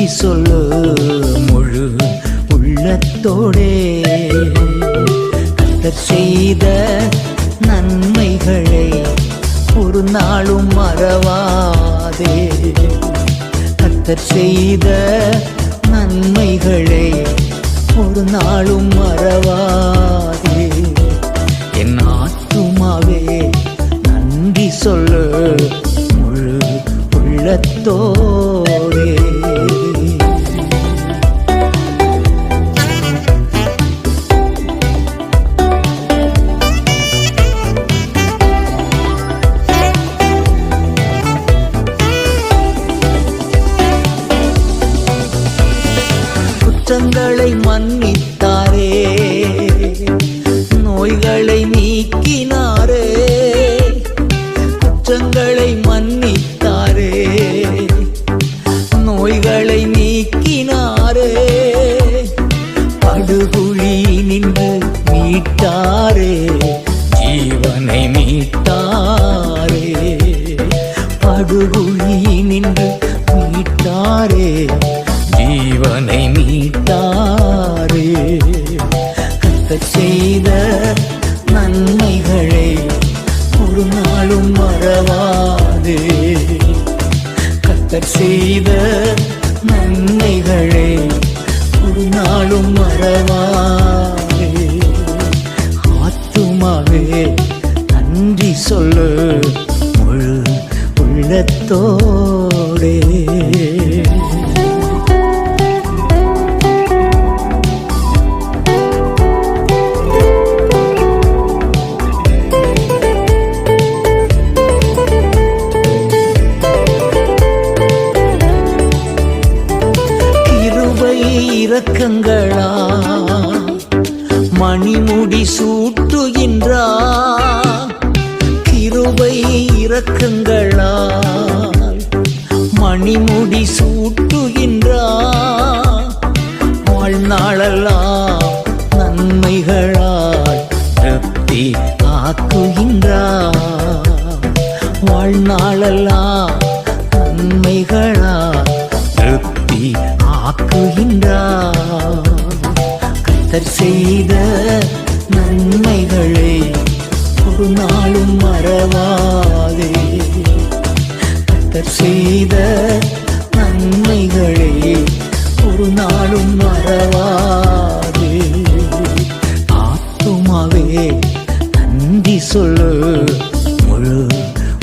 நன்றி சொல்லு முழு உள்ளத்தோடே. கர்த்தர் செய்த நன்மைகளை ஒரு நாளும் மறவாதே. கர்த்தர் செய்த நன்மைகளை ஒரு நாளும் மறவாதே. என் ஆத்துமாவே நன்றி சொல்லு முழு உள்ளத்தோடே. குற்றங்களை மன்னித்தாரே, நோய்களை நீக்கினாரே. குற்றங்களை மன்னித்தாரே, நோய்களை நீக்கினாரே. படுகுழி நின்று மீட்டாரே, ஜீவனை மீட்டாரே. படுகுழி நின்று மீட்டாரே, ஜீவனை மீட்டாரே. கர்த்தர் செய்த நன்மைகளை ஒரு நாளும் மறவாதே. கர்த்தர் செய்த நன்மைகளை ஒரு நாளும் மறவாதே. ஆத்துமாவே நன்றி சொல்லு முழு உள்ளத்தோடே. இரக்கங்களா மணிமுடி சூட்டுகின்றார். கிருபை இரக்கங்களா மணிமுடி சூட்டுகின்றார். வாழ்நாளெல்லாம் நன்மைகளால் திருப்தி ஆக்குகின்றார். வாழ்நாளெல்லாம் நன்மைகளால் திருப்தி ஆக்குகின்றார். கர்த்தர் செய்த நன்மைகளை ஒரு நாளும் மறவாதே. கர்த்தர் செய்த நன்மைகளை ஒரு நாளும் மறவாதே. ஆத்துமாவே நன்றி சொல்லு முழு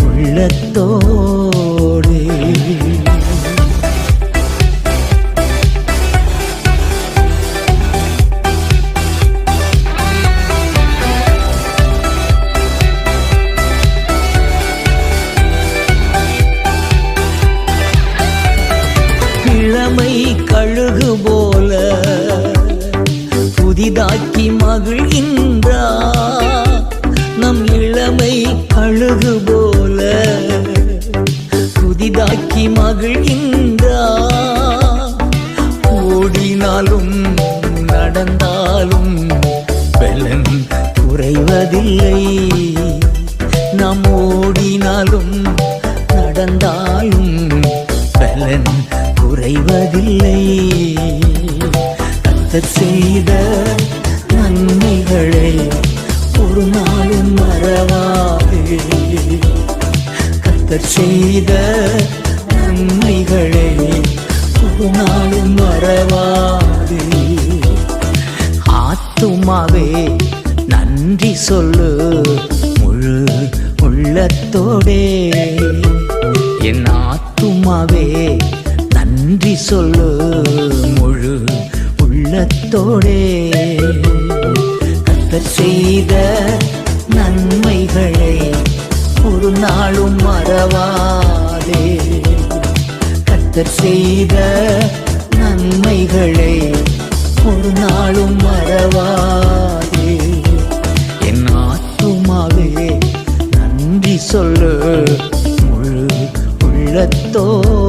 உள்ளத்தோடே. இளமை கழுகு போல புதிதாக்கி மகிழ்கின்றார். நம் இளமை கழுகு போல புதிதாக்கி மகிழ்கின்றார். ஓடினாலும் நடந்தாலும் பலன் குறைவதில்லை. நாம் ஓடினாலும் நடந்தாலும் பலன் குறைவதில்லை. கர்த்தர் செய்த நன்மைகளை ஒரு நாளும் மறவாதே. கர்த்தர் செய்த நன்மைகளை ஒரு நாளும் மறவாதே. ஆத்துமாவே நன்றி சொல்லு முழு உள்ளத்தோடே. என் ஆத்துமாவே நன்றி சொல்லு முழு உள்ளத்தோடே. கர்த்தர் செய்த நன்மைகளை ஒரு நாளும் மறவாதே. கர்த்தர் செய்த நன்மைகளை ஒரு நாளும் மறவாதே. என் ஆத்துமாவே நன்றி சொல்லு முழு உள்ளத்தோடே.